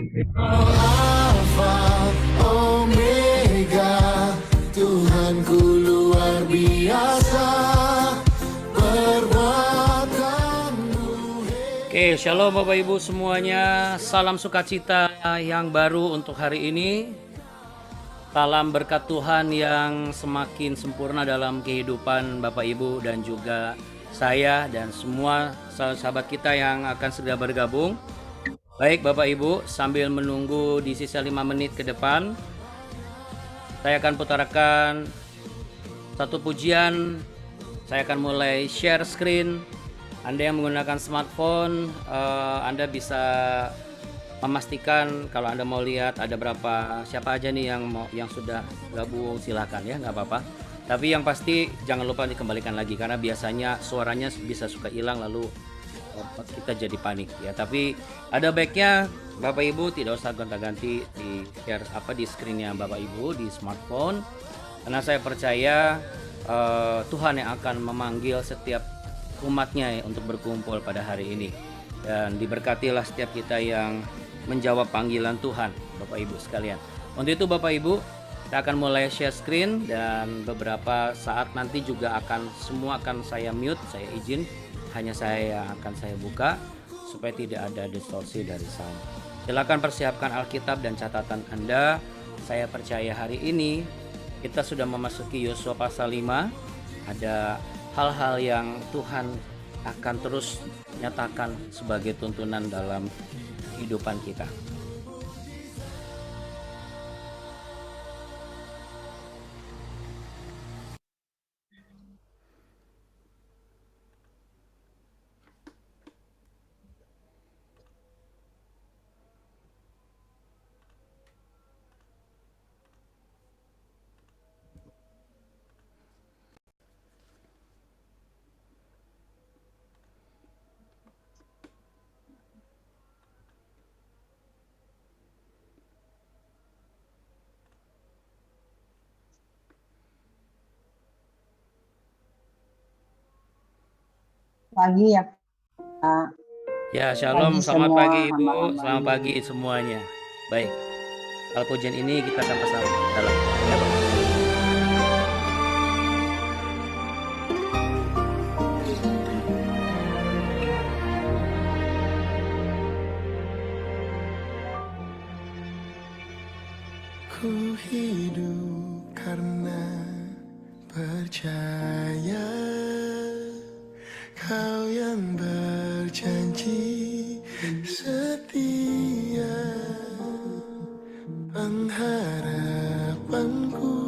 Alpha Omega, Tuhanku luar biasa, perbuatanmu. Oke, shalom Bapak Ibu semuanya. Salam sukacita yang baru untuk hari ini. Salam berkat Tuhan yang semakin sempurna dalam kehidupan Bapak Ibu dan juga saya dan semua sahabat kita yang akan segera bergabung. Baik Bapak Ibu, sambil menunggu di sisa 5 menit ke depan, saya akan putarkan satu pujian. Saya akan mulai share screen. Anda yang menggunakan smartphone, Anda bisa memastikan kalau Anda mau lihat ada berapa, siapa aja nih yang sudah gabung, silakan ya, nggak apa-apa. Tapi yang pasti jangan lupa dikembalikan lagi karena biasanya suaranya bisa suka hilang lalu kita jadi panik ya. Tapi ada baiknya Bapak Ibu tidak usah gonta-ganti di share di screennya Bapak Ibu di smartphone, karena saya percaya Tuhan yang akan memanggil setiap umatnya untuk berkumpul pada hari ini, dan diberkatilah setiap kita yang menjawab panggilan Tuhan Bapak Ibu sekalian. Untuk itu Bapak Ibu, kita akan mulai share screen dan beberapa saat nanti juga semua akan saya mute, saya izin hanya saya akan saya buka supaya tidak ada distorsi dari sound. Silakan persiapkan Alkitab dan catatan Anda. Saya percaya hari ini kita sudah memasuki Yosua pasal 5. Ada hal-hal yang Tuhan akan terus nyatakan sebagai tuntunan dalam kehidupan kita. Pagi ya Pak. Ya, shalom, Pagi selamat semua pagi Ibu, hamba-hamba. selamat pagi semuanya. Baik, kalau pujian ini kita akan pasang dalam ya, Pak. Ku hidup karena percaya, Kau yang berjanji setia, pengharapanku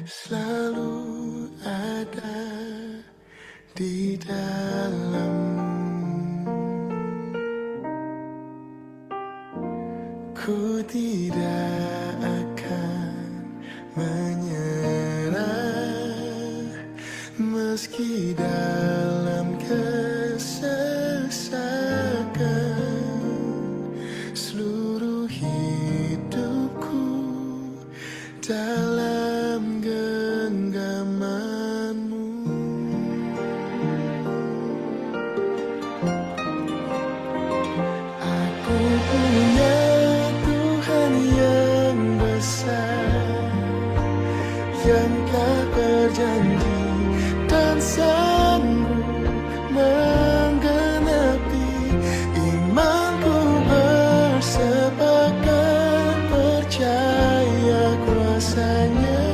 selalu ada di dalam-Mu. Ku tidak akan menyerah meski dalam kesesakan, seluruh hidupku dalam genggaman-Mu. Aku punya Tuhan yang besar, yang telah berjanji dan sanggup menggenapi. Imanku bersepakat percaya kuasa-Nya.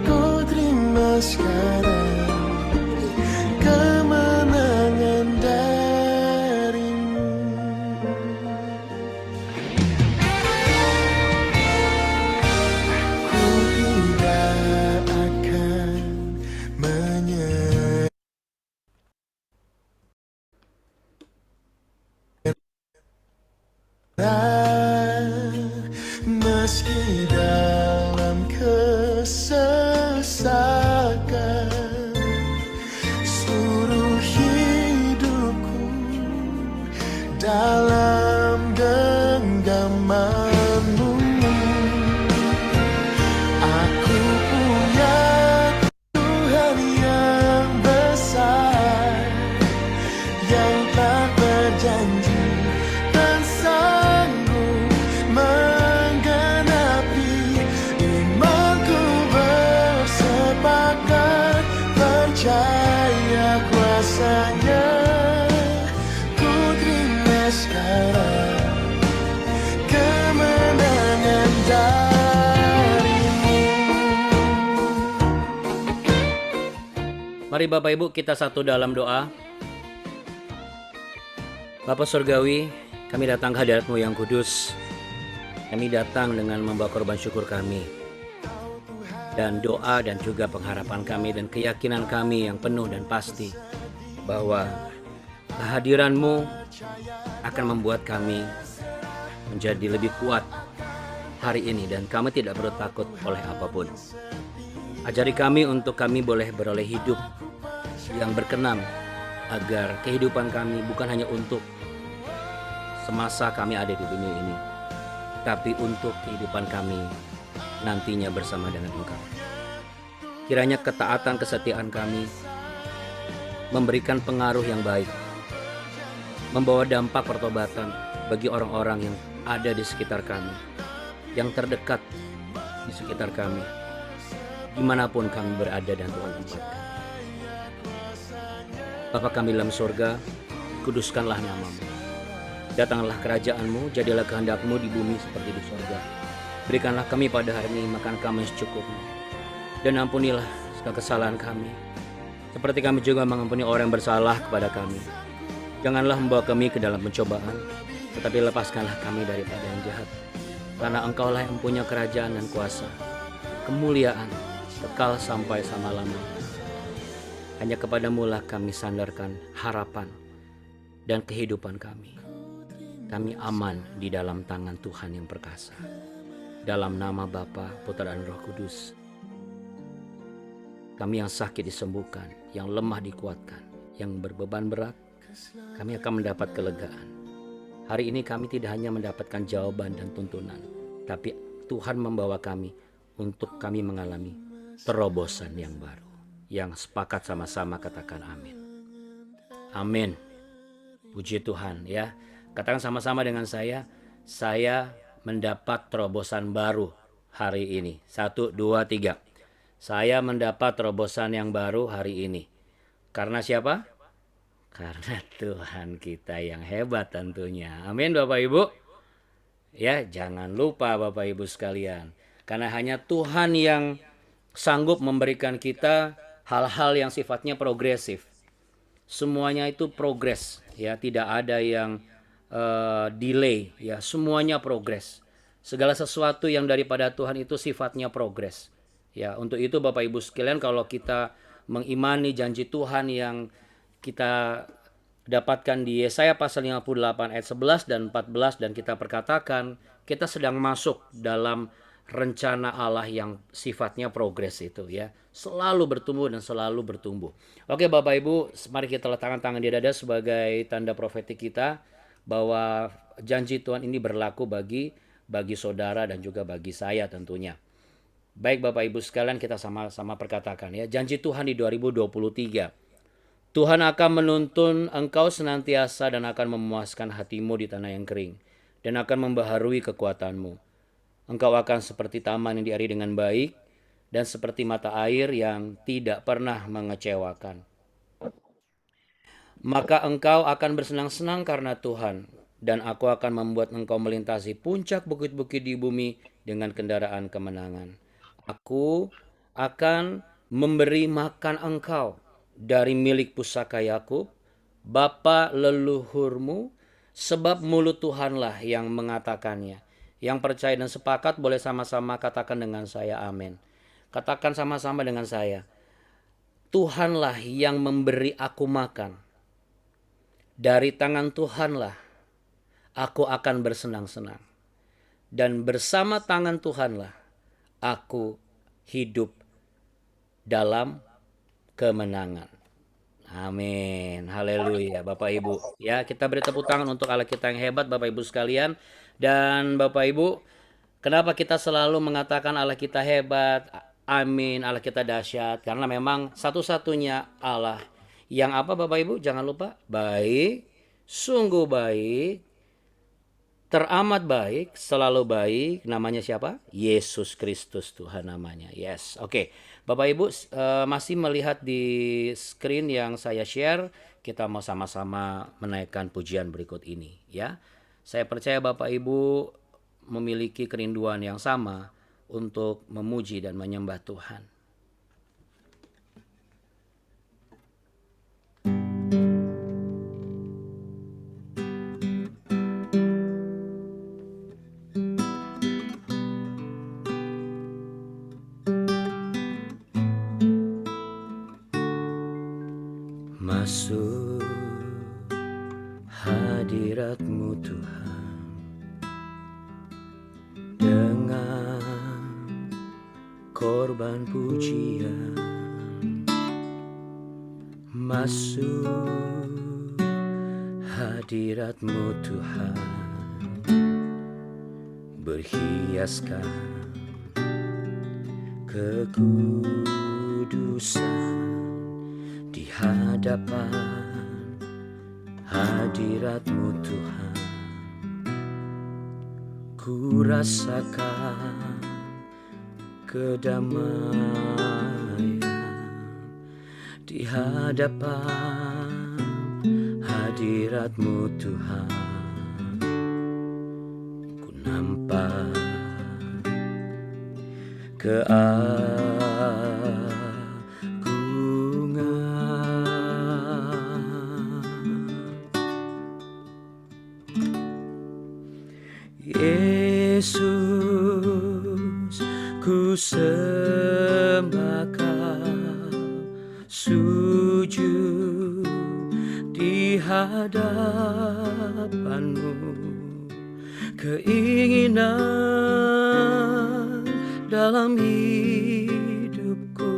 Ku terima sekarang kemenangan dari-Mu. Ku tidak akan menyerah meski dalam kesesakan, seluruh hidupku dalam genggaman-Mu. Aku punya Tuhan yang besar, yang telah berjanji dan sekarang kemenangan darimu. Mari Bapak Ibu kita satu dalam doa. Bapa Surgawi, kami datang ke hadirat-Mu yang kudus. Kami datang dengan membawa korban syukur kami. Dan doa dan juga pengharapan kami dan keyakinan kami yang penuh dan pasti bahwa kehadiran-Mu akan membuat kami menjadi lebih kuat hari ini dan kami tidak perlu takut oleh apapun. Ajari kami untuk kami boleh beroleh hidup yang berkenan agar kehidupan kami bukan hanya untuk semasa kami ada di dunia ini, tapi untuk kehidupan kami nantinya bersama dengan Engkau. Kiranya ketaatan kesetiaan kami memberikan pengaruh yang baik, membawa dampak pertobatan bagi orang-orang yang ada di sekitar kami, yang terdekat di sekitar kami, dimanapun kami berada dan Tuhan tempatkan. Bapa kami dalam surga, kuduskanlah nama-Mu. Datanglah kerajaan-Mu, jadilah kehendak-Mu di bumi seperti di surga. Berikanlah kami pada hari ini makan kami secukupnya. Dan ampunilah segala kesalahan kami, seperti kami juga mengampuni orang yang bersalah kepada kami. Janganlah membawa kami ke dalam pencobaan, tetapi lepaskanlah kami daripada yang jahat. Karena Engkau-lah yang punya kerajaan dan kuasa, kemuliaan, kekal sampai selama-lamanya. Hanya kepadamu lah kami sandarkan harapan dan kehidupan kami. Kami aman di dalam tangan Tuhan yang perkasa. Dalam nama Bapa, Putra dan Roh Kudus. Kami yang sakit disembuhkan, yang lemah dikuatkan, yang berbeban berat, kami akan mendapat kelegaan. Hari ini kami tidak hanya mendapatkan jawaban dan tuntunan, tapi Tuhan membawa kami untuk kami mengalami terobosan yang baru. Yang sepakat sama-sama katakan amin. Amin. Puji Tuhan ya. Katakan sama-sama dengan saya mendapat terobosan baru hari ini. 1, 2, 3. Saya mendapat terobosan yang baru hari ini. Karena siapa? Karena Tuhan kita yang hebat tentunya. Amin Bapak Ibu. Ya, jangan lupa Bapak Ibu sekalian. Karena hanya Tuhan yang sanggup memberikan kita hal-hal yang sifatnya progresif. Semuanya itu progres, ya, tidak ada yang delay, ya, semuanya progres. Segala sesuatu yang daripada Tuhan itu sifatnya progres. Ya, untuk itu Bapak Ibu sekalian, kalau kita mengimani janji Tuhan yang kita dapatkan di Yesaya pasal 58 ayat 11 dan 14 dan kita perkatakan kita sedang masuk dalam rencana Allah yang sifatnya progres itu, ya. Selalu bertumbuh dan selalu bertumbuh. Oke Bapak Ibu, mari kita letakkan tangan di dada sebagai tanda profetik kita bahwa janji Tuhan ini berlaku bagi saudara dan juga bagi saya tentunya. Baik Bapak Ibu sekalian, kita sama-sama perkatakan ya, janji Tuhan di 2023. Tuhan akan menuntun engkau senantiasa dan akan memuaskan hatimu di tanah yang kering dan akan membaharui kekuatanmu. Engkau akan seperti taman yang diairi dengan baik dan seperti mata air yang tidak pernah mengecewakan. Maka engkau akan bersenang-senang karena Tuhan, dan aku akan membuat engkau melintasi puncak bukit-bukit di bumi dengan kendaraan kemenangan. Aku akan memberi makan engkau dari milik pusaka Yakub, bapa leluhurmu, sebab mulut Tuhanlah yang mengatakannya. Yang percaya dan sepakat boleh sama-sama katakan dengan saya amin. Katakan sama-sama dengan saya. Tuhanlah yang memberi aku makan. Dari tangan Tuhanlah aku akan bersenang-senang. Dan bersama tangan Tuhanlah aku hidup dalam kemenangan. Amin. Haleluya Bapak Ibu. Ya, kita beri tepuk tangan untuk Allah kita yang hebat Bapak Ibu sekalian. Dan Bapak Ibu, kenapa kita selalu mengatakan Allah kita hebat? Amin, Allah kita dahsyat. Karena memang satu-satunya Allah yang apa Bapak Ibu? Jangan lupa, baik, sungguh baik, teramat baik, selalu baik. Namanya siapa? Yesus Kristus Tuhan namanya. Yes, oke. Bapak Ibu masih melihat di screen yang saya share. kita mau sama-sama menaikkan pujian berikut ini ya. Saya percaya Bapak Ibu memiliki kerinduan yang sama untuk memuji dan menyembah Tuhan. Masuk hadirat-Mu Tuhan dengan korban pujian. Masuk hadirat-Mu Tuhan, berhiaskan kekudusan di hadapan hadirat-Mu Tuhan. Ku rasakan kedamaian di hadapan hadirat-Mu Tuhan. Ku nampak Yesus, ku sembah Kau, sujud di hadapan-Mu. Keinginan dalam hidupku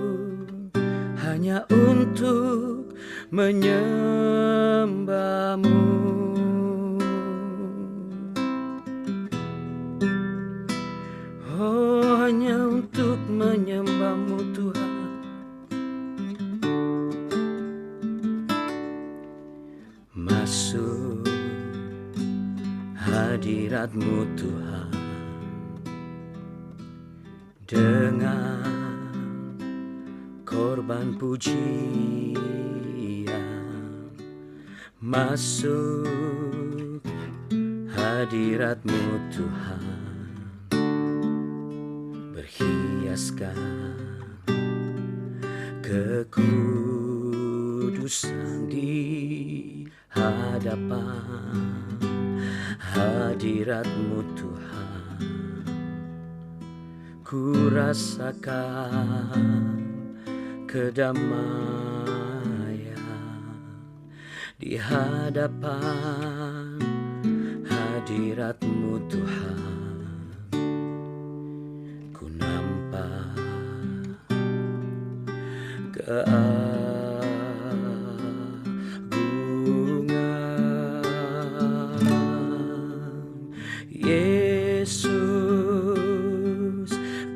hanya untuk menyembah-Mu. Hanya untuk menyembah-Mu Tuhan. Masuk hadirat-Mu Tuhan dengan korban pujian. Masuk hadirat-Mu Tuhan, berhiaskan kekudusan di hadapan hadirat-Mu Tuhan. Ku rasakan kedamaian di hadapan hadirat-Mu Tuhan. Keagungan Yesus,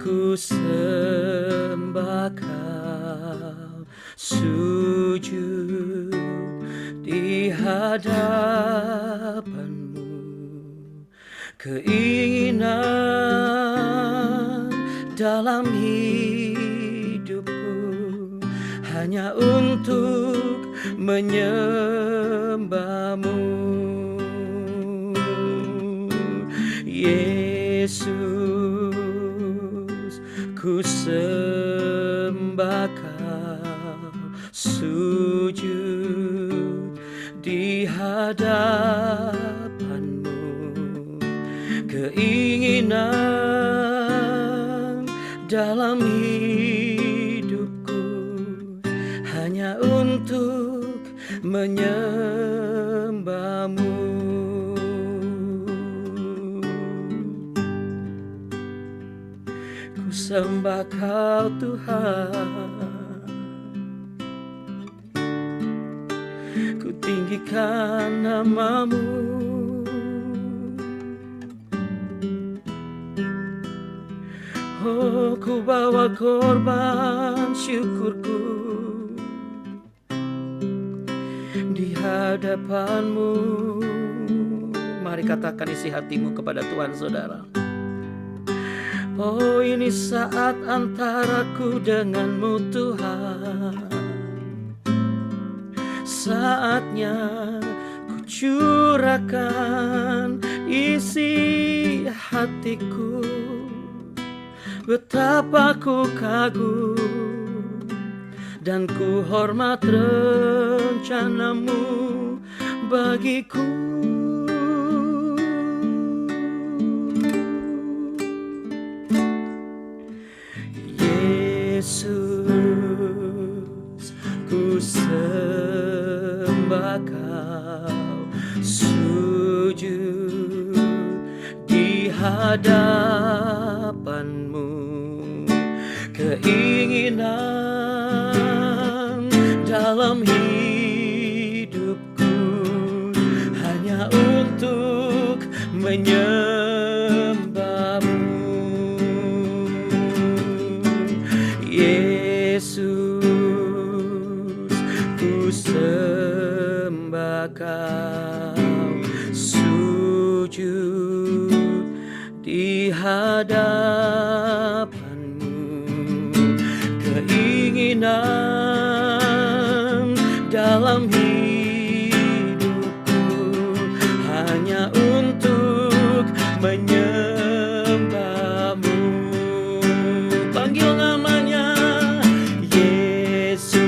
ku sembah Kau, sujud di hadapan-Mu. Keinginan dalam hidupku hanya untuk menyembah-Mu. Yesus, ku sembah Kau, sujud di hadapan-Mu. Keinginan dalam hidupku hanya untuk menyembah-Mu. Ku sembah Kau Tuhan, ku tinggikan nama-Mu. Oh, ku bawa korban syukurku di hadapan-Mu. Mari katakan isi hatimu kepada Tuhan, saudara. Oh, ini saat antaraku denganmu Tuhan. saatnya ku curahkan isi hatiku. Betapa ku kagum dan ku hormat rencanamu bagiku. Yesus, ku sembah Kau, sujud di hadapan-Mu. Keinginan dalam hidupku hanya untuk menyembah-Mu. Yesus, ku sembah Kau, sujud di hadapan-Mu. Keinginan dalam hidupku hanya untuk menyembah-Mu. Panggil namanya Yesus,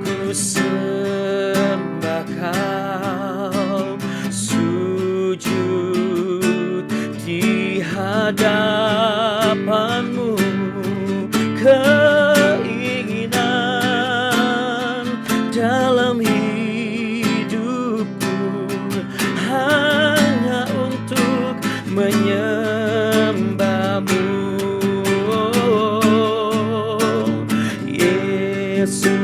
ku sembah Kau, sujud di hadapan-Mu. Keinginan dalam hidupku hanya untuk menyembah-Mu. Yesus,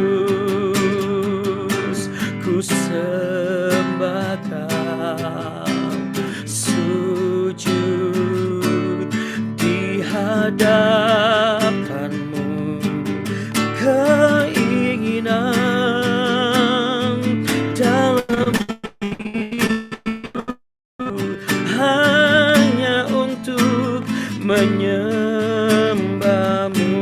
ku sembah Kau, sujud di hadapan-Mu. Keinginan dalam hidupku hanya untuk menyembah-Mu.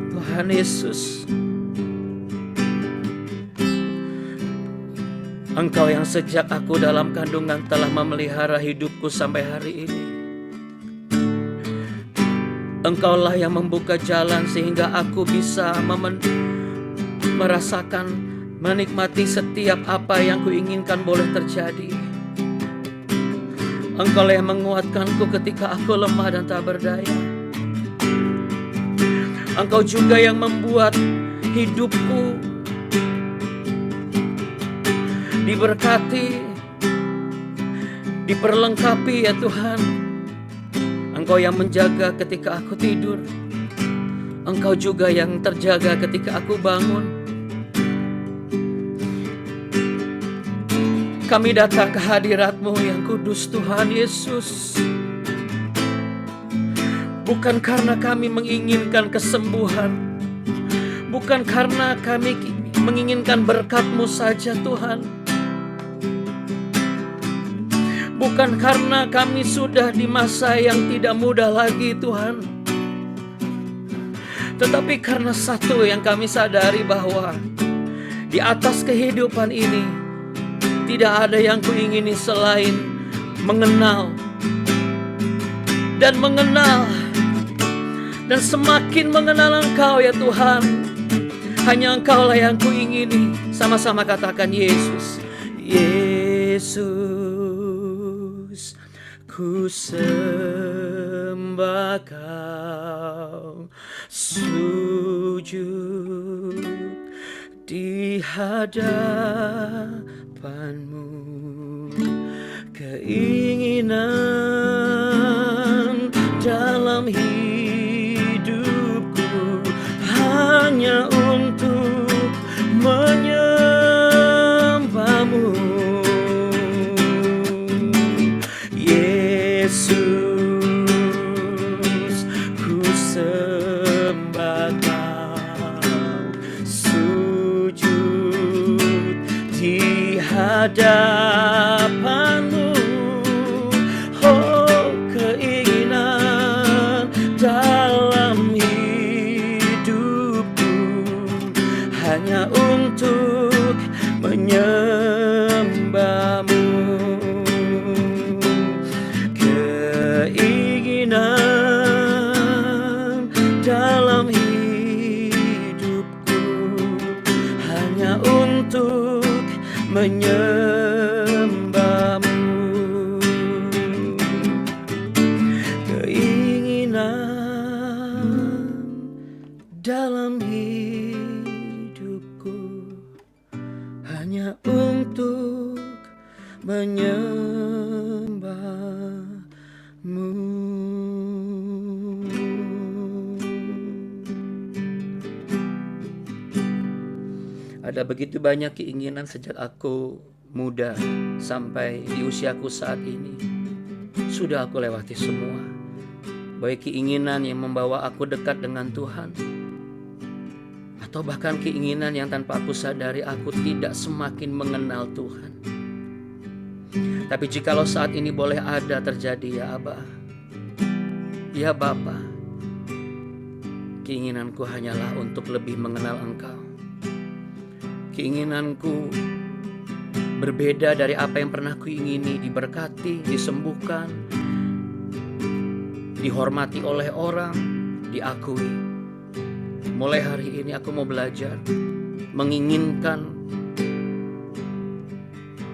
Tuhan Yesus, Engkau yang sejak aku dalam kandungan telah memelihara hidupku sampai hari ini. Engkaulah yang membuka jalan sehingga aku bisa merasakan, menikmati setiap apa yang kuinginkan boleh terjadi. Engkaulah yang menguatkanku ketika aku lemah dan tak berdaya. Engkau juga yang membuat hidupku diberkati, diperlengkapi ya Tuhan. Engkau yang menjaga ketika aku tidur. Engkau juga yang terjaga ketika aku bangun. Kami datang ke hadirat-Mu yang kudus Tuhan Yesus. Bukan karena kami menginginkan kesembuhan, bukan karena kami menginginkan berkat-Mu saja Tuhan, bukan karena kami sudah di masa yang tidak mudah lagi Tuhan, tetapi karena satu yang kami sadari bahwa di atas kehidupan ini tidak ada yang kuingini selain mengenal dan mengenal. Dan semakin mengenal Engkau ya Tuhan, hanya Engkaulah yang kuingini. Sama-sama katakan Yesus. Yesus, ku sembah Kau, sujud di hadapan-Mu. Keinginan dalam hidupku hanya untuk menyembah-Mu. Yesus, ku sembah Kau, sujud di hadapan-Mu. Oh, keinginan dalam hidupku untuk menyembahmu. Keinginan dalam hidupku hanya untuk menyembahmu. Keinginan dalam hidupku hanya untuk menyembahmu. Ada begitu banyak keinginan sejak aku muda sampai di usiaku saat ini. Sudah aku lewati semua. Baik keinginan yang membawa aku dekat dengan Tuhan, atau bahkan keinginan yang tanpa aku sadari aku tidak semakin mengenal Tuhan. Tapi jikalau saat ini boleh ada terjadi, ya Aba, ya Bapa, keinginanku hanyalah untuk lebih mengenal Engkau. Keinginanku berbeda dari apa yang pernah kuingini, diberkati, disembuhkan, dihormati oleh orang, diakui. Mulai hari ini aku mau belajar menginginkan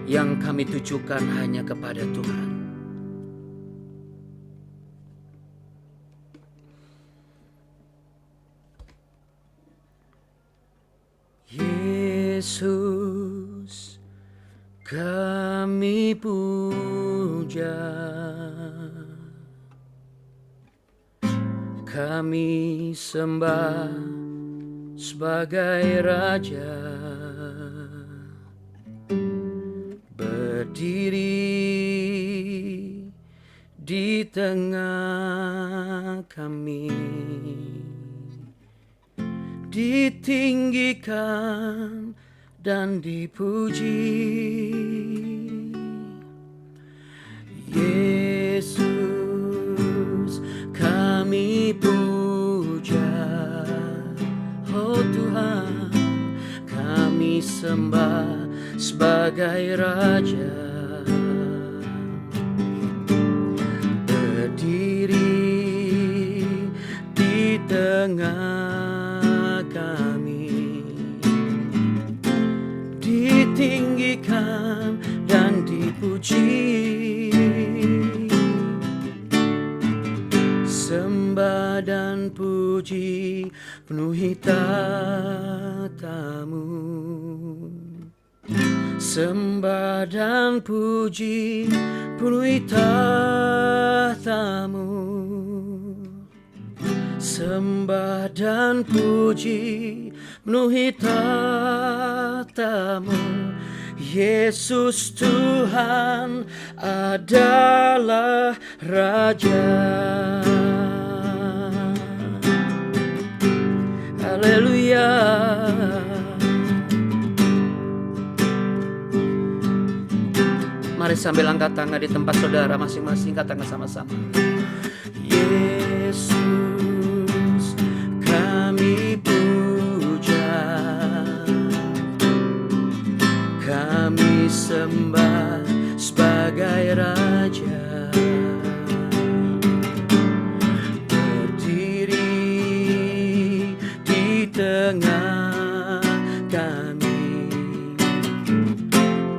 yang kami tujukan hanya kepada Tuhan. Yesus, kami puja, kami sembah sebagai Raja, berdiri di tengah kami, ditinggikan dan dipuji. Yesus, kami puja. Oh Tuhan, kami sembah sebagai Raja, berdiri di tengah kami, ditinggikan dan dipuji. Sembah dan puji penuhi tatamu. Sembah dan puji penuhi tatamu. Sembah dan puji penuhi tatamu. Yesus Tuhan adalah Raja. Haleluya. Mari sambil angkat tangan di tempat saudara masing-masing, katakan sama-sama. Yesus, kami puja, kami sembah sebagai Raja, berdiri di tengah kami,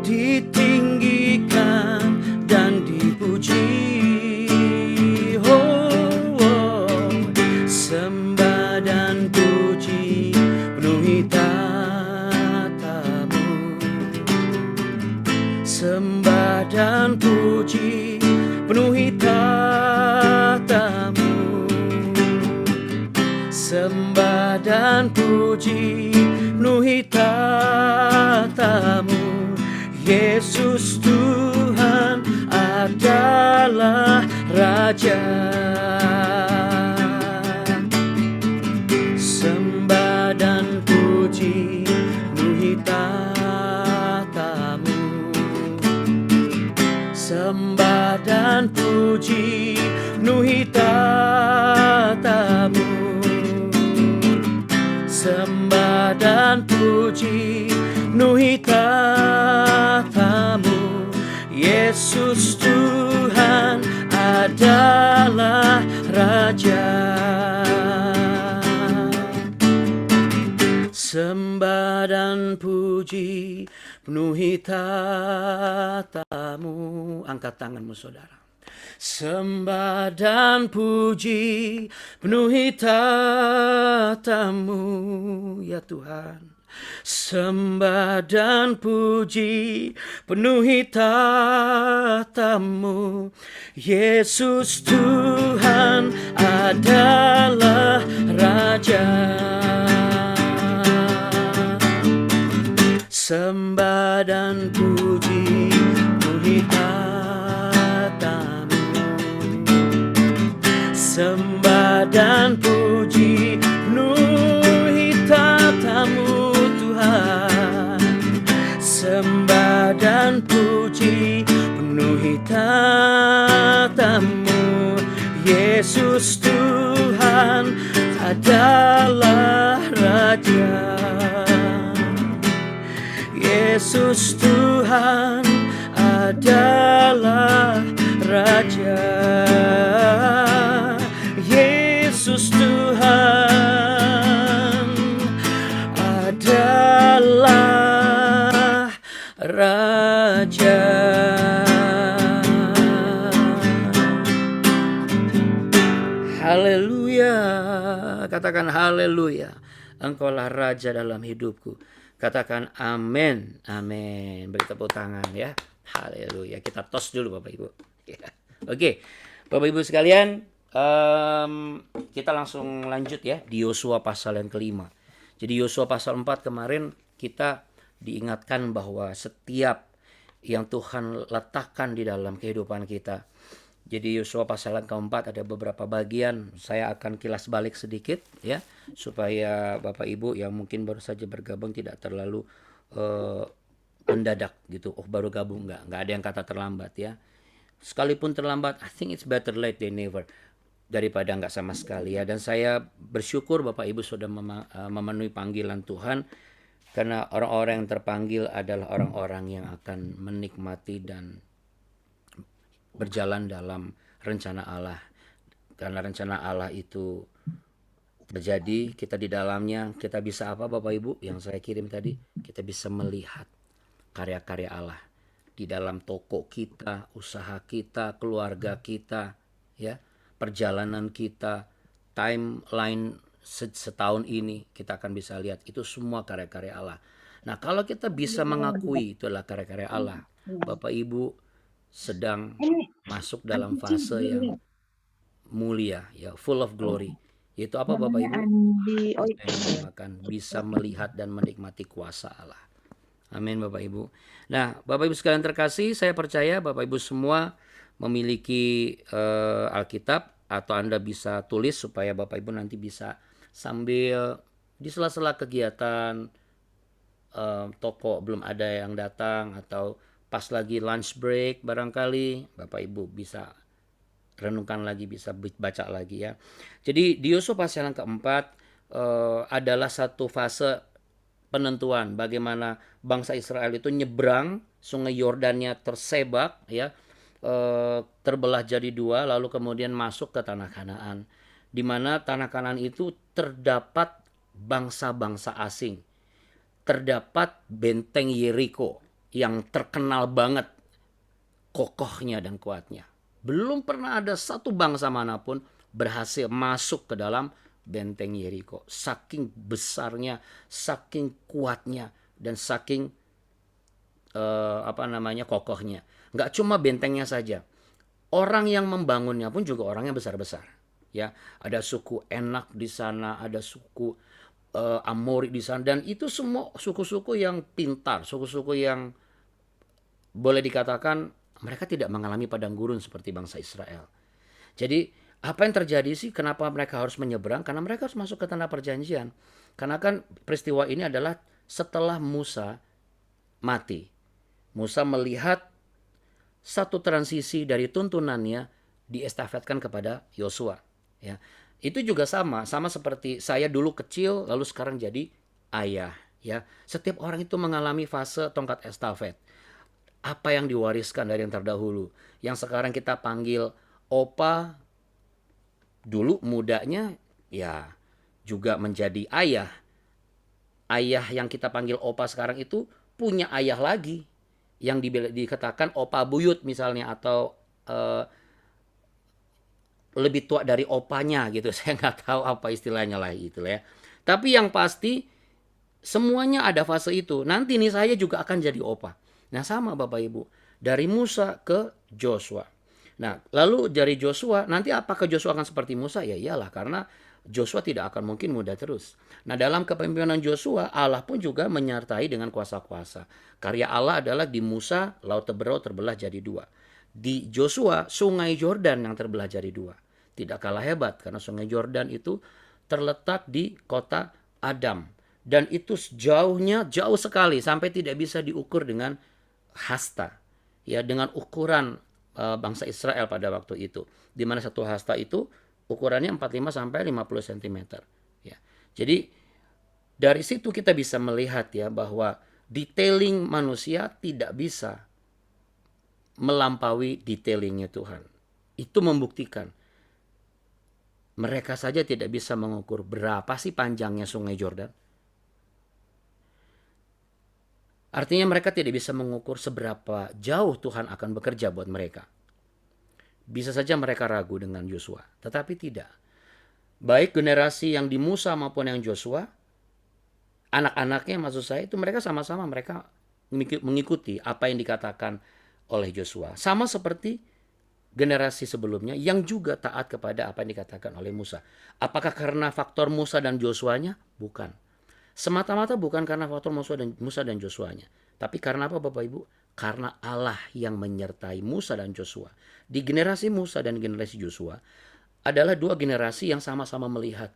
ditinggikan dan dipuji. Sembah dan puji penuhi tatamu. Sembah dan puji penuhi tatamu. Sembah dan puji penuhi tatamu. Yesus Tuhan adalah Raja. Sembah dan puji penuhi tatamu. Sembah dan puji penuhi tatamu. Sembah dan dan puji penuhi tatamu. Yesus Tuhan adalah Raja. Sembah dan puji penuhi tatamu. Angkat tanganmu saudara. Sembah dan puji penuhi tatamu ya Tuhan. Sembah dan puji penuhi tatamu. Yesus Tuhan adalah Raja. Sembah dan puji penuhi tatamu. Sembah dan puji penuhi tatamu Tuhan. Sembah dan puji penuhi tatamu. Yesus Tuhan adalah Raja. Yesus Tuhan adalah Raja. Yesus Tuhan adalah Raja. Haleluya. Katakan haleluya. Engkaulah Raja dalam hidupku. Katakan amin, amin. Beri tepuk tangan ya. Haleluya. Kita tos dulu Bapak Ibu. Oke, Bapak Ibu sekalian, kita langsung lanjut ya di Yosua pasal yang kelima. Jadi Yosua pasal 4 kemarin kita diingatkan bahwa setiap yang Tuhan letakkan di dalam kehidupan kita. Jadi Yosua pasal yang keempat ada beberapa bagian, saya akan kilas balik sedikit ya, supaya Bapak Ibu yang mungkin baru saja bergabung tidak terlalu mendadak gitu. Oh baru gabung, nggak ada yang kata terlambat ya. Sekalipun terlambat, I think it's better late than never, daripada nggak sama sekali ya. Dan saya bersyukur Bapak Ibu sudah memenuhi panggilan Tuhan, karena orang-orang yang terpanggil adalah orang-orang yang akan menikmati dan berjalan dalam rencana Allah. Karena rencana Allah itu terjadi, kita di dalamnya, kita bisa apa Bapak Ibu yang saya kirim tadi? Kita bisa melihat karya-karya Allah di dalam toko kita, usaha kita, keluarga kita, ya, perjalanan kita, timeline setahun ini kita akan bisa lihat itu semua karya-karya Allah. Nah, kalau kita bisa mengakui itulah karya-karya Allah, Bapak Ibu sedang masuk dalam fase yang mulia ya, full of glory. Yaitu apa Bapak Ibu? Akan bisa melihat dan menikmati kuasa Allah. Amin Bapak Ibu. Nah, Bapak Ibu sekalian terkasih, saya percaya Bapak Ibu semua memiliki Alkitab, atau Anda bisa tulis supaya Bapak Ibu nanti bisa sambil di sela-sela kegiatan toko belum ada yang datang, atau pas lagi lunch break barangkali Bapak Ibu bisa renungkan lagi, bisa baca lagi ya. Jadi di Yosua pasal yang keempat adalah satu fase penentuan bagaimana bangsa Israel itu nyebrang sungai Yordannya, tersebak ya, terbelah jadi dua, lalu kemudian masuk ke tanah Kanaan, di mana tanah Kanaan itu terdapat bangsa-bangsa asing, terdapat benteng Yeriko yang terkenal banget kokohnya dan kuatnya. Belum pernah ada satu bangsa manapun berhasil masuk ke dalam benteng Yeriko. Saking besarnya, saking kuatnya, dan saking kokohnya. Nggak cuma bentengnya saja, orang yang membangunnya pun juga orangnya besar-besar. Ya, ada suku Enak di sana, ada suku Amori di sana, dan itu semua suku-suku yang pintar, suku-suku yang boleh dikatakan mereka tidak mengalami padang gurun seperti bangsa Israel. Jadi apa yang terjadi sih? Kenapa mereka harus menyeberang? Karena mereka harus masuk ke tanah perjanjian. Karena kan peristiwa ini adalah setelah Musa mati. Musa melihat satu transisi dari tuntunannya diestafetkan kepada Yosua. Ya, itu juga sama seperti saya dulu kecil lalu sekarang jadi ayah. Ya, setiap orang itu mengalami fase tongkat estafet. Apa yang diwariskan dari yang terdahulu, yang sekarang kita panggil opa, dulu mudanya ya juga menjadi ayah. Ayah yang kita panggil opa sekarang itu punya ayah lagi yang dikatakan opa buyut misalnya, atau eh, lebih tua dari opanya gitu. Saya nggak tahu apa istilahnya lah itu ya. Tapi yang pasti semuanya ada fase itu. Nanti nih saya juga akan jadi opa. Nah sama Bapak Ibu. Dari Musa ke Joshua. Nah lalu dari Joshua, nanti apakah Joshua akan seperti Musa? Ya iyalah, karena Joshua tidak akan mungkin muda terus. Nah dalam kepemimpinan Joshua, Allah pun juga menyertai dengan kuasa-kuasa. Karya Allah adalah di Musa, Laut Teberau terbelah jadi dua. Di Joshua, Sungai Yordan yang terbelah jadi dua. Tidak kalah hebat karena Sungai Yordan itu terletak di kota Adam. Dan itu jauhnya jauh sekali sampai tidak bisa diukur dengan hasta. Ya, dengan ukuran bangsa Israel pada waktu itu. Di mana satu hasta itu ukurannya 45 sampai 50 cm. Ya. Jadi dari situ kita bisa melihat ya bahwa detailing manusia tidak bisa melampaui detailingnya Tuhan. Itu membuktikan mereka saja tidak bisa mengukur berapa sih panjangnya Sungai Yordan. Artinya mereka tidak bisa mengukur seberapa jauh Tuhan akan bekerja buat mereka. Bisa saja mereka ragu dengan Yosua, tetapi tidak. Baik generasi yang di Musa maupun yang Joshua, anak-anaknya maksud saya itu mereka sama-sama mereka mengikuti apa yang dikatakan oleh Joshua. Sama seperti generasi sebelumnya yang juga taat kepada apa yang dikatakan oleh Musa. Apakah karena faktor Musa dan Joshuanya? Bukan. Semata-mata bukan karena faktor Musa dan Joshuanya. Tapi karena apa Bapak Ibu? Karena Allah yang menyertai Musa dan Joshua. Di generasi Musa dan generasi Joshua adalah dua generasi yang sama-sama melihat.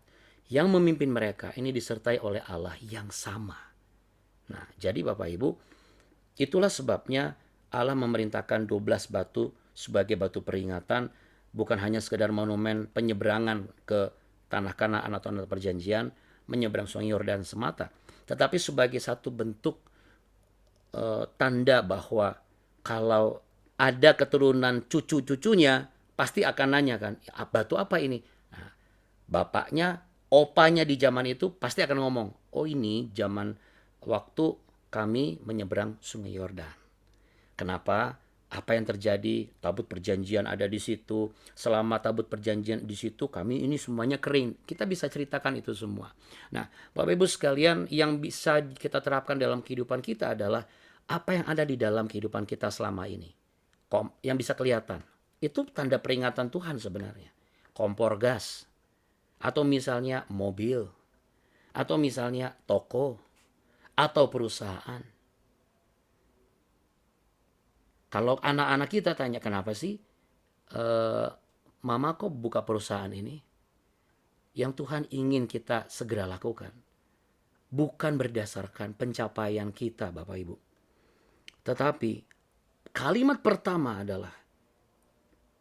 Yang memimpin mereka ini disertai oleh Allah yang sama. Nah, jadi Bapak Ibu, itulah sebabnya Allah memerintahkan 12 batu sebagai batu peringatan, bukan hanya sekedar monumen penyeberangan ke tanah Kanaan atau tanah perjanjian, menyeberang Sungai Yordan semata, tetapi sebagai satu bentuk tanda bahwa kalau ada keturunan cucu-cucunya pasti akan nanya kan, batu apa ini? Nah, bapaknya, opanya di zaman itu pasti akan ngomong, oh ini zaman waktu kami menyeberang Sungai Yordan. Kenapa? Apa yang terjadi? Tabut perjanjian ada di situ. Selama tabut perjanjian di situ, kami ini semuanya kering. Kita bisa ceritakan itu semua. Nah, Bapak Ibu sekalian, yang bisa kita terapkan dalam kehidupan kita adalah apa yang ada di dalam kehidupan kita selama ini. Yang bisa kelihatan. Itu tanda peringatan Tuhan sebenarnya. Kompor gas. Atau misalnya mobil. Atau misalnya toko. Atau perusahaan. Kalau anak-anak kita tanya, kenapa sih mama kok buka perusahaan ini? Yang Tuhan ingin kita segera lakukan. Bukan berdasarkan pencapaian kita Bapak Ibu. Tetapi kalimat pertama adalah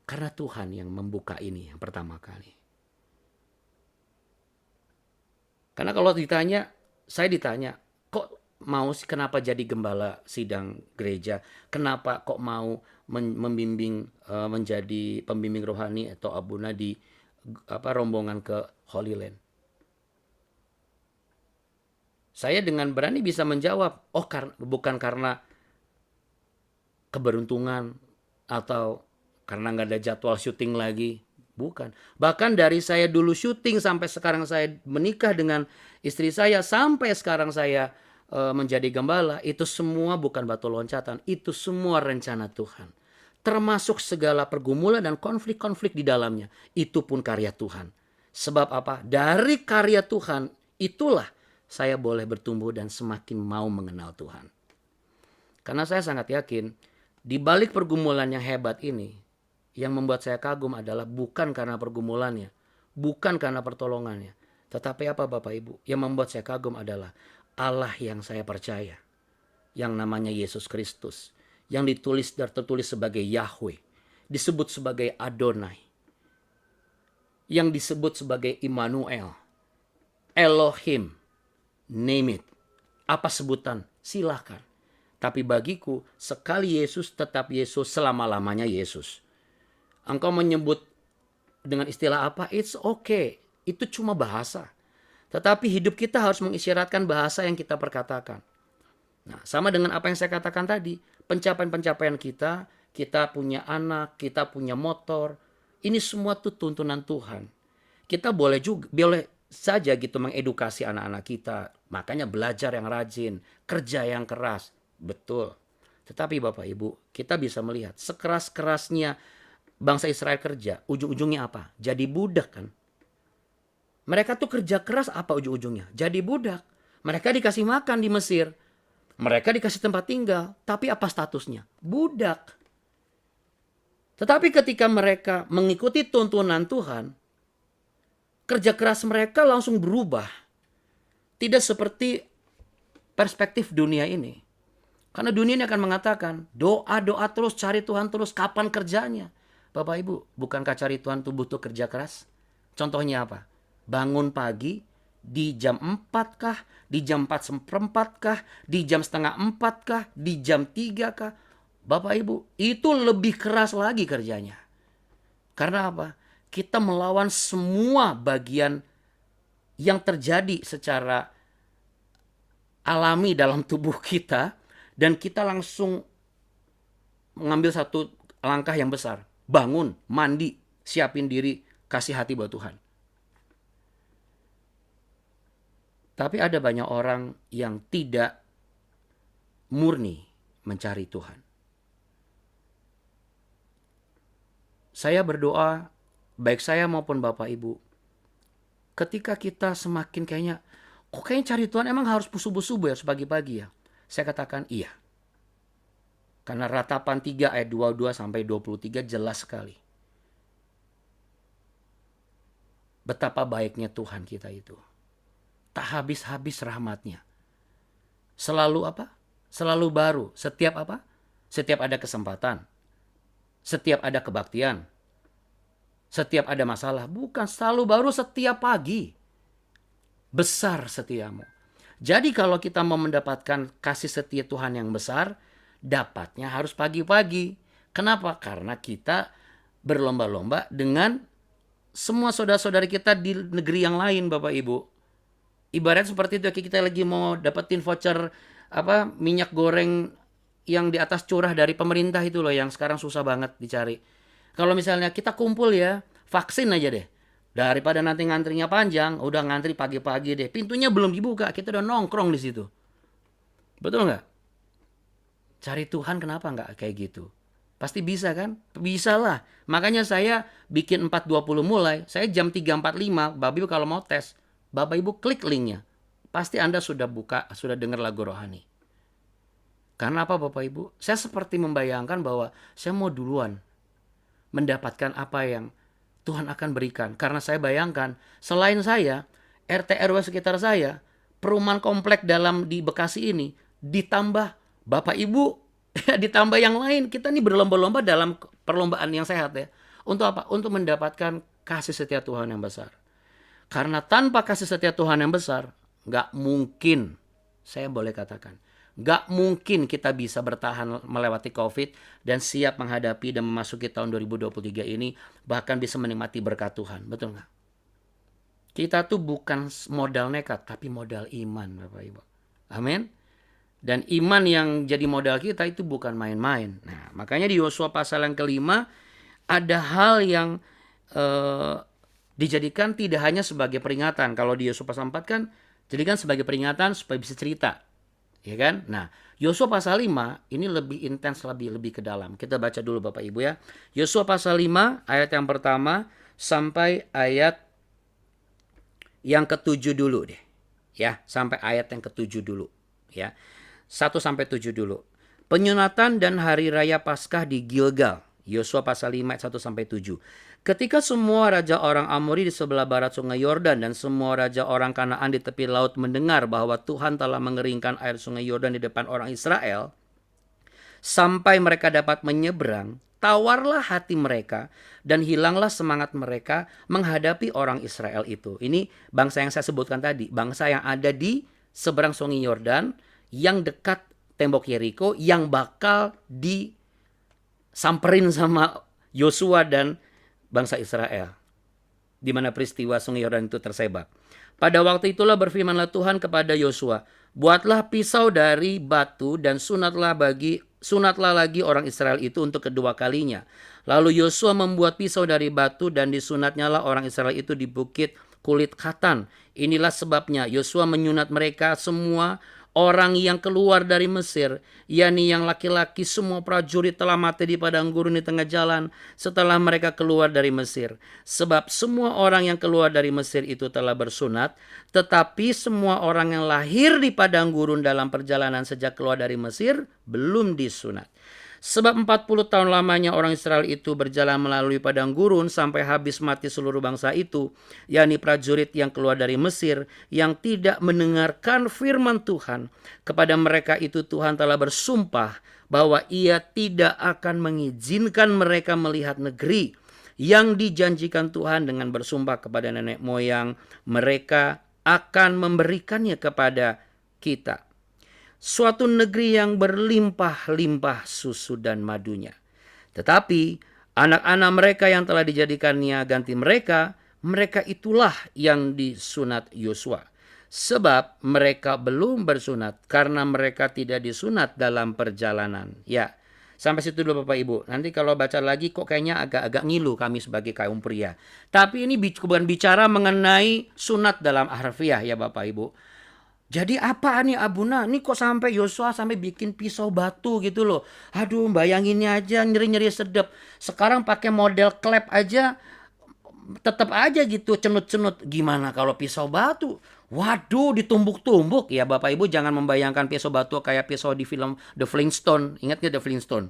karena Tuhan yang membuka ini yang pertama kali. Karena kalau saya ditanya, kok mau sih kenapa jadi gembala sidang gereja? Kenapa kok mau membimbing menjadi pembimbing rohani atau abuna di rombongan ke Holy Land? Saya dengan berani bisa menjawab, bukan karena keberuntungan atau karena nggak ada jadwal syuting lagi. Bukan. Bahkan dari saya dulu syuting sampai sekarang saya menikah dengan istri saya, sampai sekarang saya menjadi gembala, itu semua bukan batu loncatan. Itu semua rencana Tuhan. Termasuk segala pergumulan dan konflik-konflik di dalamnya. Itu pun karya Tuhan. Sebab apa? Dari karya Tuhan itulah saya boleh bertumbuh dan semakin mau mengenal Tuhan. Karena saya sangat yakin di balik pergumulan yang hebat ini, yang membuat saya kagum adalah bukan karena pergumulannya, bukan karena pertolongannya. Tetapi apa Bapak Ibu? Yang membuat saya kagum adalah Allah yang saya percaya, yang namanya Yesus Kristus, yang tertulis sebagai Yahweh, disebut sebagai Adonai, yang disebut sebagai Immanuel, Elohim, name it. apa sebutan, silahkan. Tapi bagiku, sekali Yesus tetap Yesus, selama-lamanya Yesus. Engkau menyebut dengan istilah apa, it's okay. Itu cuma bahasa. Tetapi hidup kita harus mengisyaratkan bahasa yang kita perkatakan. Nah, sama dengan apa yang saya katakan tadi. Pencapaian-pencapaian kita punya anak, kita punya motor. Ini semua tuh tuntunan Tuhan. Kita boleh saja gitu mengedukasi anak-anak kita. Makanya belajar yang rajin, kerja yang keras. Betul. Tetapi Bapak Ibu, kita bisa melihat sekeras-kerasnya bangsa Israel kerja, ujung-ujungnya apa? Jadi budak kan? Mereka tuh kerja keras, apa ujung-ujungnya? Jadi budak. Mereka dikasih makan di Mesir. Mereka dikasih tempat tinggal. Tapi apa statusnya? Budak. Tetapi ketika mereka mengikuti tuntunan Tuhan, kerja keras mereka langsung berubah. Tidak seperti perspektif dunia ini. Karena dunia ini akan mengatakan, doa-doa terus, cari Tuhan terus, kapan kerjanya? Bapak Ibu, bukankah cari Tuhan itu butuh kerja keras? Contohnya apa? Bangun pagi, di jam 4 kah? Di jam 4:15 kah? Di jam setengah 4 kah? Di jam 3 kah? Bapak Ibu, itu lebih keras lagi kerjanya. Karena apa? Kita melawan semua bagian yang terjadi secara alami dalam tubuh kita. Dan kita langsung mengambil satu langkah yang besar. Bangun, mandi, siapin diri, kasih hati buat Tuhan. Tapi ada banyak orang yang tidak murni mencari Tuhan. Saya berdoa, baik saya maupun Bapak Ibu, ketika kita semakin kayaknya cari Tuhan emang harus subuh-subuh ya, pagi-pagi ya. Saya katakan iya. Karena Ratapan 3 ayat 22 sampai 23 jelas sekali. Betapa baiknya Tuhan kita itu. Tak habis-habis rahmatnya. Selalu apa? Selalu baru. Setiap apa? Setiap ada kesempatan. Setiap ada kebaktian. Setiap ada masalah. Bukan, selalu baru setiap pagi. Besar setiamu. Jadi kalau kita mau mendapatkan kasih setia Tuhan yang besar, dapatnya harus pagi-pagi. Kenapa? Karena kita berlomba-lomba dengan semua saudara-saudari kita di negeri yang lain, Bapak Ibu. Ibarat seperti itu, kita lagi mau dapetin voucher minyak goreng yang di atas curah dari pemerintah itu loh, yang sekarang susah banget dicari. Kalau misalnya kita kumpul ya, vaksin aja deh. Daripada nanti ngantrinya panjang, udah ngantri pagi-pagi deh. Pintunya belum dibuka, kita udah nongkrong di situ. Betul nggak? Cari Tuhan kenapa nggak kayak gitu? Pasti bisa kan? Bisa lah. Makanya saya bikin 4.20 mulai. Saya jam 3.45, Bapak Ibu kalau mau tes, Bapak Ibu klik linknya. Pasti Anda sudah buka, sudah dengar lagu rohani. Karena apa Bapak Ibu? Saya seperti membayangkan bahwa saya mau duluan mendapatkan apa yang Tuhan akan berikan. Karena saya bayangkan, selain saya, RT RW sekitar saya, perumahan komplek di Bekasi ini, ditambah Bapak Ibu, ditambah yang lain. Kita ini berlomba-lomba dalam perlombaan yang sehat ya. Untuk apa? Untuk mendapatkan kasih setia Tuhan yang besar. Karena tanpa kasih setia Tuhan yang besar, nggak mungkin, saya boleh katakan, nggak mungkin kita bisa bertahan melewati COVID dan siap menghadapi dan memasuki tahun 2023 ini, bahkan bisa menikmati berkat Tuhan. Betul nggak? Kita tuh bukan modal nekat, tapi modal iman, Bapak Ibu. Amin. Dan iman yang jadi modal kita itu bukan main-main. Nah, makanya di Yosua pasal yang kelima, ada hal yang dijadikan tidak hanya sebagai peringatan. Kalau di Yosua pasal 4 kan, jadikan sebagai peringatan supaya bisa cerita. Ya kan? Nah, Yosua pasal 5 ini lebih intens, lebih ke dalam. Kita baca dulu Bapak Ibu ya. Yosua pasal 5 ayat yang pertama sampai ayat yang ke-7 dulu deh. Ya, sampai ayat yang ke-7 dulu. Ya. 1 sampai 7 dulu. Penyunatan dan hari raya Paskah di Gilgal. Yosua pasal 5 ayat 1 sampai 7. Ketika semua raja orang Amori di sebelah barat sungai Yordan dan semua raja orang Kanaan di tepi laut mendengar bahwa Tuhan telah mengeringkan air sungai Yordan di depan orang Israel, sampai mereka dapat menyeberang, tawarlah hati mereka dan hilanglah semangat mereka menghadapi orang Israel itu. Ini bangsa yang saya sebutkan tadi, bangsa yang ada di seberang Sungai Yordan yang dekat tembok Yeriko yang bakal disamperin sama Yosua dan bangsa Israel, di mana peristiwa Sungai Yordan itu tersebak. Pada waktu itulah berfirmanlah Tuhan kepada Yosua, buatlah pisau dari batu dan sunatlah lagi orang Israel itu untuk kedua kalinya. Lalu Yosua membuat pisau dari batu dan disunatnyalah orang Israel itu di bukit kulit katan. Inilah sebabnya Yosua menyunat mereka semua orang yang keluar dari Mesir, yakni yang laki-laki semua prajurit telah mati di padang gurun di tengah jalan setelah mereka keluar dari Mesir. Sebab semua orang yang keluar dari Mesir itu telah bersunat, tetapi semua orang yang lahir di padang gurun dalam perjalanan sejak keluar dari Mesir belum disunat. Sebab 40 tahun lamanya orang Israel itu berjalan melalui padang gurun sampai habis mati seluruh bangsa itu, yakni prajurit yang keluar dari Mesir yang tidak mendengarkan firman Tuhan. Kepada mereka itu Tuhan telah bersumpah bahwa Ia tidak akan mengizinkan mereka melihat negeri yang dijanjikan Tuhan dengan bersumpah kepada nenek moyang mereka akan memberikannya kepada kita. Suatu negeri yang berlimpah-limpah susu dan madunya. Tetapi anak-anak mereka yang telah dijadikannya ganti mereka itulah yang disunat Yosua. Sebab mereka belum bersunat karena mereka tidak disunat dalam perjalanan. Ya, sampai situ dulu Bapak Ibu. Nanti kalau baca lagi kok kayaknya agak-agak ngilu kami sebagai kaum pria. Tapi ini bukan bicara mengenai sunat dalam harfiah ya Bapak Ibu. Jadi apa nih Abuna? Ini kok sampai Yosua sampai bikin pisau batu gitu loh. Aduh, bayanginnya aja nyeri-nyeri sedep. Sekarang pakai model klep aja tetap aja gitu cenut-cenut. Gimana kalau pisau batu? Waduh, ditumbuk-tumbuk. Ya Bapak Ibu jangan membayangkan pisau batu kayak pisau di film The Flintstone. Ingat gak The Flintstone?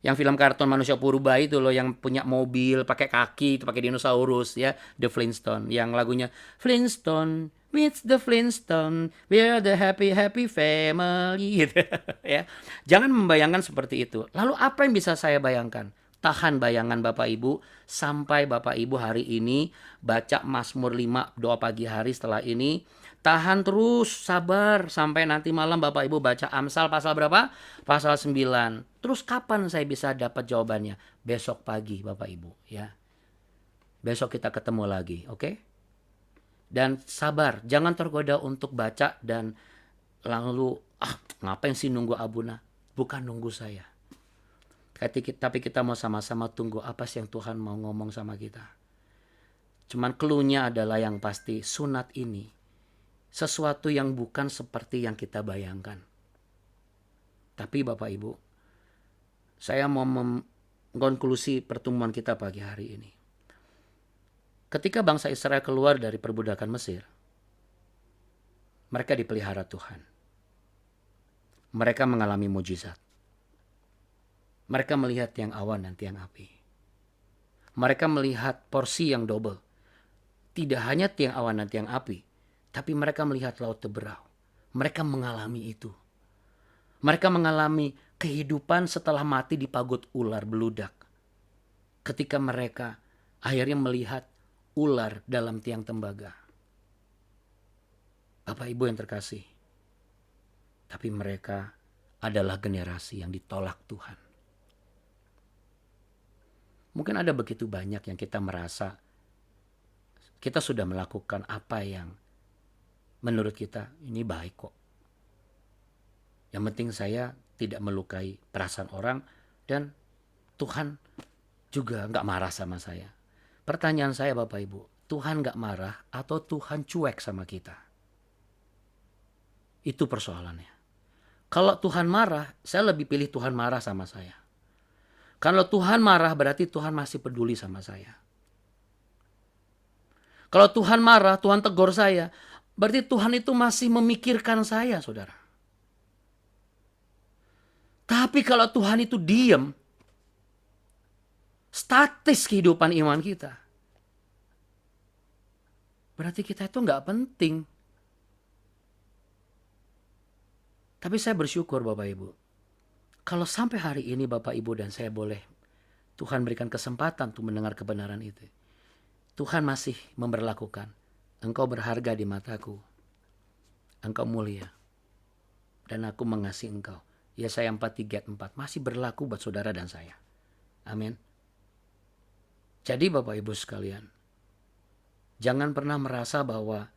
Yang film kartun manusia purba itu loh, yang punya mobil pakai kaki, itu pakai dinosaurus ya, The Flintstone. Yang lagunya Flintstone, it's the Flintstone, we're the happy family gitu ya. Jangan membayangkan seperti itu. Lalu apa yang bisa saya bayangkan? Tahan bayangan Bapak Ibu sampai Bapak Ibu hari ini baca Mazmur 5 doa pagi hari setelah ini. Tahan terus, sabar sampai nanti malam Bapak Ibu baca Amsal pasal berapa? Pasal 9. Terus kapan saya bisa dapat jawabannya? Besok pagi Bapak Ibu ya. Besok kita ketemu lagi, oke? Dan sabar, jangan tergoda untuk baca dan lalu ngapain sih nunggu Abuna? Bukan nunggu saya. Tapi kita mau sama-sama tunggu apa sih yang Tuhan mau ngomong sama kita. Cuman clue-nya adalah yang pasti sunat ini sesuatu yang bukan seperti yang kita bayangkan. Tapi Bapak Ibu, saya mau mengkonklusi pertemuan kita pagi hari ini. Ketika bangsa Israel keluar dari perbudakan Mesir, mereka dipelihara Tuhan. Mereka mengalami mujizat. Mereka melihat tiang awan dan tiang api. Mereka melihat porsi yang double. Tidak hanya tiang awan dan tiang api, tapi mereka melihat laut terberau. Mereka mengalami itu. Mereka mengalami kehidupan setelah mati di pagut ular beludak. Ketika mereka akhirnya melihat ular dalam tiang tembaga. Bapak Ibu yang terkasih. Tapi mereka adalah generasi yang ditolak Tuhan. Mungkin ada begitu banyak yang kita merasa kita sudah melakukan apa yang menurut kita ini baik kok. Yang penting saya tidak melukai perasaan orang dan Tuhan juga gak marah sama saya. Pertanyaan saya Bapak Ibu, Tuhan gak marah atau Tuhan cuek sama kita? Itu persoalannya. Kalau Tuhan marah, saya lebih pilih Tuhan marah sama saya. Kalau Tuhan marah berarti Tuhan masih peduli sama saya. Kalau Tuhan marah, Tuhan tegur saya, berarti Tuhan itu masih memikirkan saya, saudara. Tapi kalau Tuhan itu diam, statis kehidupan iman kita, berarti kita itu nggak penting. Tapi saya bersyukur Bapak Ibu, kalau sampai hari ini Bapak Ibu dan saya boleh Tuhan berikan kesempatan untuk mendengar kebenaran itu. Tuhan masih memberlakukan, engkau berharga di mataku. Engkau mulia dan aku mengasihi Engkau. Yesaya 43:4 masih berlaku buat saudara dan saya. Amin. Jadi Bapak Ibu sekalian, jangan pernah merasa bahwa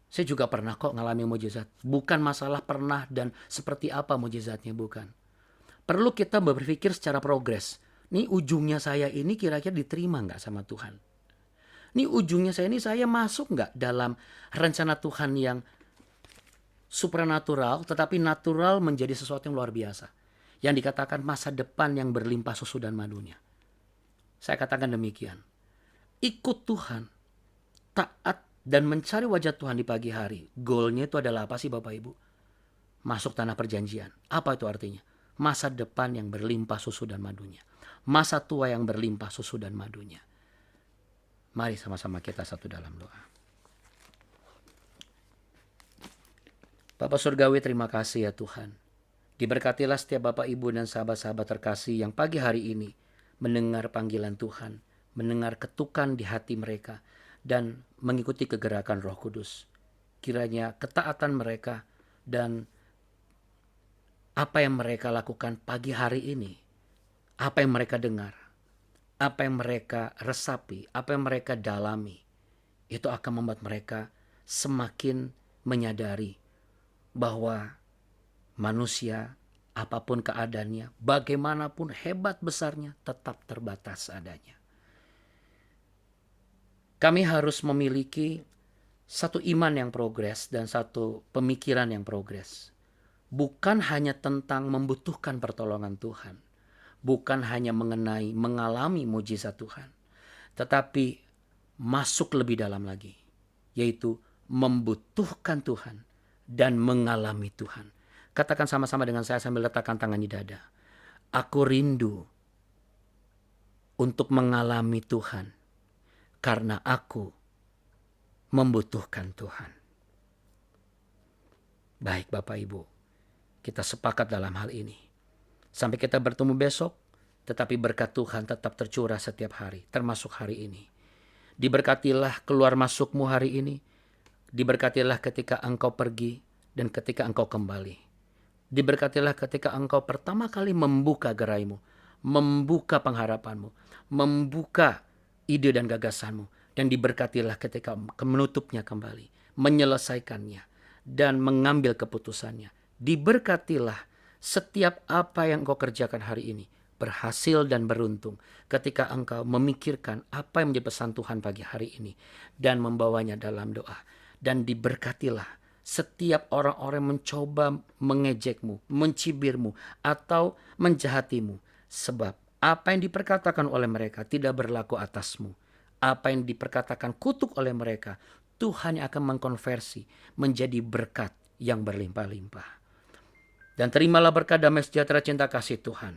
saya juga pernah kok ngalami mujizat. Bukan masalah pernah dan seperti apa mujizatnya, bukan. Perlu kita berpikir secara progres. Nih ujungnya saya ini kira-kira diterima nggak sama Tuhan? Nih ujungnya saya ini, saya masuk nggak dalam rencana Tuhan yang supranatural, tetapi natural menjadi sesuatu yang luar biasa. Yang dikatakan masa depan yang berlimpah susu dan madunya. Saya katakan demikian. Ikut Tuhan, taat dan mencari wajah Tuhan di pagi hari. Goalnya itu adalah apa sih Bapak Ibu? Masuk tanah perjanjian. Apa itu artinya? Masa depan yang berlimpah susu dan madunya. Masa tua yang berlimpah susu dan madunya. Mari sama-sama kita satu dalam doa. Bapak Surgawi, terima kasih ya Tuhan. Diberkatilah setiap Bapak Ibu dan sahabat-sahabat terkasih yang pagi hari ini mendengar panggilan Tuhan, mendengar ketukan di hati mereka, dan mengikuti kegerakan Roh Kudus. Kiranya ketaatan mereka dan apa yang mereka lakukan pagi hari ini, apa yang mereka dengar, apa yang mereka resapi, apa yang mereka dalami, itu akan membuat mereka semakin menyadari bahwa manusia, apapun keadaannya, bagaimanapun hebat besarnya, tetap terbatas adanya. Kami harus memiliki satu iman yang progres dan satu pemikiran yang progres. Bukan hanya tentang membutuhkan pertolongan Tuhan. Bukan hanya mengalami mujizat Tuhan. Tetapi masuk lebih dalam lagi. Yaitu membutuhkan Tuhan dan mengalami Tuhan. Katakan sama-sama dengan saya sambil letakkan tangan di dada. Aku rindu untuk mengalami Tuhan. Karena aku membutuhkan Tuhan. Baik Bapak Ibu, kita sepakat dalam hal ini. Sampai kita bertemu besok, tetapi berkat Tuhan tetap tercurah setiap hari, termasuk hari ini. Diberkatilah keluar masukmu hari ini. Diberkatilah ketika engkau pergi dan ketika engkau kembali. Diberkatilah ketika engkau pertama kali membuka geraimu, membuka pengharapanmu, membuka ide dan gagasanmu. Dan diberkatilah ketika menutupnya kembali, menyelesaikannya, dan mengambil keputusannya. Diberkatilah setiap apa yang engkau kerjakan hari ini berhasil dan beruntung ketika engkau memikirkan apa yang menjadi pesan Tuhan pagi hari ini dan membawanya dalam doa. Dan diberkatilah setiap orang-orang yang mencoba mengejekmu, mencibirmu, atau menjahatimu. Sebab apa yang diperkatakan oleh mereka tidak berlaku atasmu. Apa yang diperkatakan kutuk oleh mereka, Tuhan yang akan mengkonversi menjadi berkat yang berlimpah-limpah. Dan terimalah berkat damai sejahtera cinta kasih Tuhan.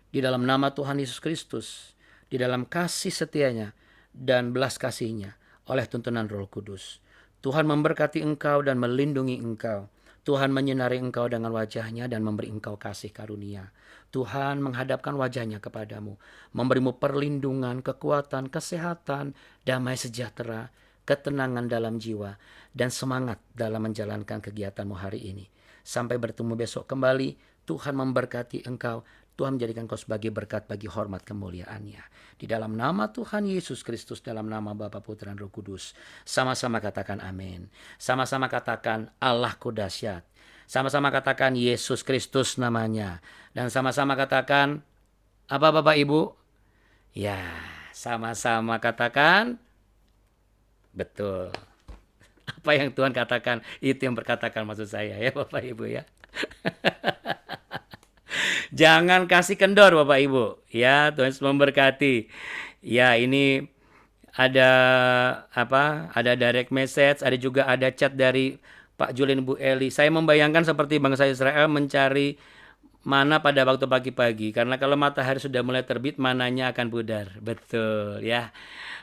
Di dalam nama Tuhan Yesus Kristus, di dalam kasih setianya dan belas kasihnya oleh tuntunan Roh Kudus. Tuhan memberkati engkau dan melindungi engkau. Tuhan menyinari engkau dengan wajahnya dan memberi engkau kasih karunia. Tuhan menghadapkan wajahnya kepadamu, memberimu perlindungan, kekuatan, kesehatan, damai sejahtera, ketenangan dalam jiwa, dan semangat dalam menjalankan kegiatanmu hari ini. Sampai bertemu besok kembali, Tuhan memberkati engkau. Tuhan menjadikan kau sebagai berkat bagi hormat kemuliaannya. Di dalam nama Tuhan Yesus Kristus, dalam nama Bapa, Putra, dan Roh Kudus. Sama-sama katakan amin. Sama-sama katakan Allahku dahsyat. Sama-sama katakan Yesus Kristus namanya. Dan sama-sama katakan apa Bapak Ibu? Ya, sama-sama katakan betul. Apa yang Tuhan katakan, itu yang berkatakan maksud saya ya Bapak Ibu ya. Jangan kasih kendor Bapak Ibu. Ya, Tuhan Yesus memberkati. Ya, ini ada apa? Ada direct message, ada juga ada chat dari Pak Julien Bu Eli. Saya membayangkan seperti bangsa Israel mencari mana pada waktu pagi-pagi. Karena kalau matahari sudah mulai terbit, mananya akan pudar. Betul ya.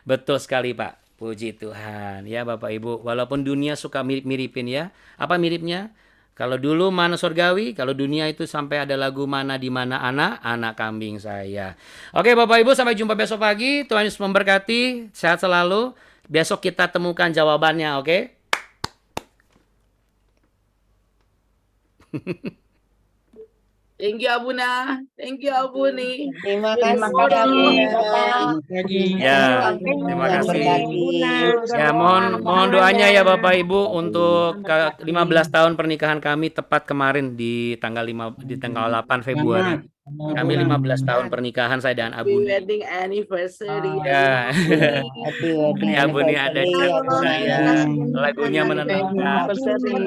Betul sekali Pak. Puji Tuhan. Ya Bapak Ibu. Walaupun dunia suka mirip-miripin ya. Apa miripnya? Kalau dulu mana surgawi, kalau dunia itu sampai ada lagu mana di mana anak kambing saya. Oke Bapak Ibu, sampai jumpa besok pagi. Tuhan Yesus memberkati, sehat selalu. Besok kita temukan jawabannya, oke? Thank you Abuna. Thank you Abuni. Terima Terima kasih kasih, Abuna. Bapak. Ya, Terima terima kasih. kasih. Berkati. Ya, mohon doanya ya Bapak Ibu untuk 15 tahun pernikahan kami tepat kemarin di tanggal 8 Februari. Kami 15 tahun pernikahan saya dan Happy Abuni. wedding anniversary. Ya. Happy wedding Ini Abuni ada anniversary chat Abuna. saya. Lagunya menenangkan. Anniversary.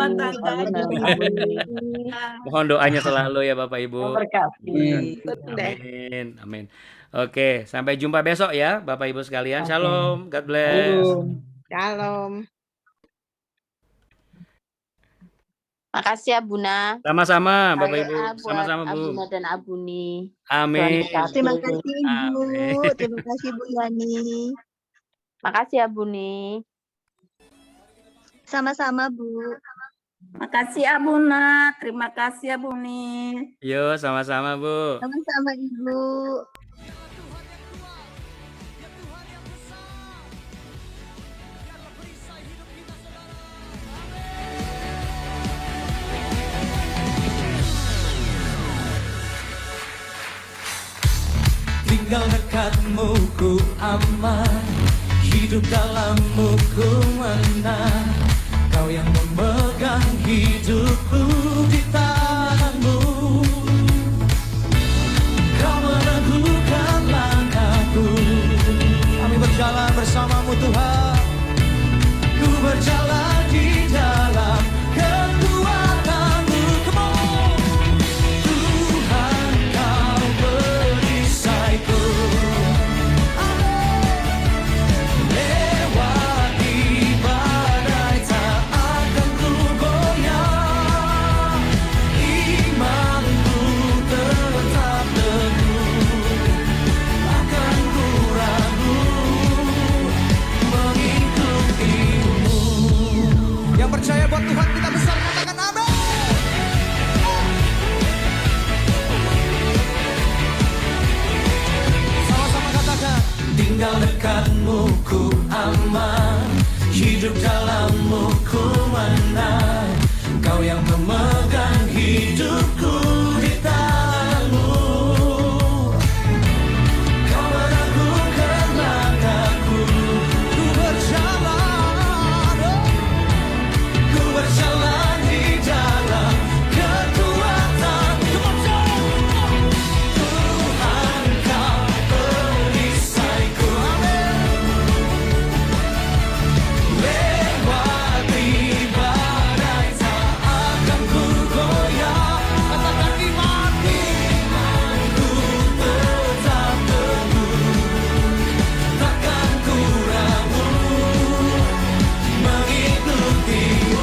Mohon doanya selalu ya Bapak Ibu. Berkati. Amin. Amin. Oke, sampai jumpa besok ya Bapak Ibu sekalian. Shalom. God bless. Shalom. Makasih ya Buna. Sama-sama Bapak Saya Ibu. buat Sama-sama Bu. Abuna dan Abuni. Amin. Terima kasih Ibu. Terima kasih Bu Yani. Makasih ya Buni. Sama-sama Bu. Makasih Abuna. Terima kasih Abuni. Yo, sama-sama Bu. Sama-sama Ibu. Tinggal dekatmu ku aman, hidup dalammu ku menang. Kau yang memegang hidupku di tanganmu. Kau meneguhkan langkahku. Kami berjalan bersamamu Tuhan. Ku berjalan di dalam kekuatan-Mu. Come on. Tuhan kau perisaiku. Lewati badai tak akan ku goyah. Imanku tetap teguh, takkan ku ragu mengikutimu. Yang percaya buat Tuhan kita besar katakan amin. Sama-sama katakan. Tinggal dekatmu ku aman, hidup dalammu ku menang. Kau yang memegang hidupku di tanganmu. Kau meneguhkan langkahku. Ku berjalan di dalam kekuatan. Tuhan kau perisaiku. Lewati badai tak akan ku goyah. Katakan imanku tetap teguh, takkan ku ragu mengikutimu.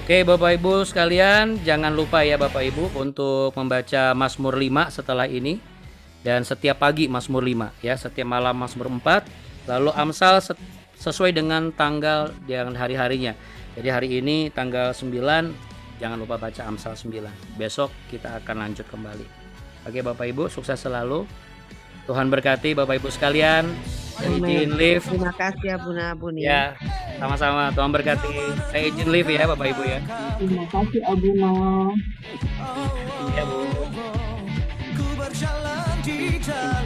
Oke Bapak Ibu sekalian, jangan lupa ya Bapak Ibu untuk membaca Mazmur 5 setelah ini. Dan setiap pagi Mazmur 5 ya, setiap malam Mazmur 4. Lalu Amsal sesuai dengan tanggal yang hari-harinya. Jadi hari ini tanggal 9, jangan lupa baca Amsal 9. Besok kita akan lanjut kembali. Oke Bapak Ibu, sukses selalu. Tuhan berkati Bapak Ibu sekalian. Saya izin live. Terima kasih Abuna Abuni. Ya, sama-sama. Tuhan berkati. Saya izin live ya Bapak Ibu ya. Terima kasih, Abuna. Iya Bu. Ku berjalan di dalam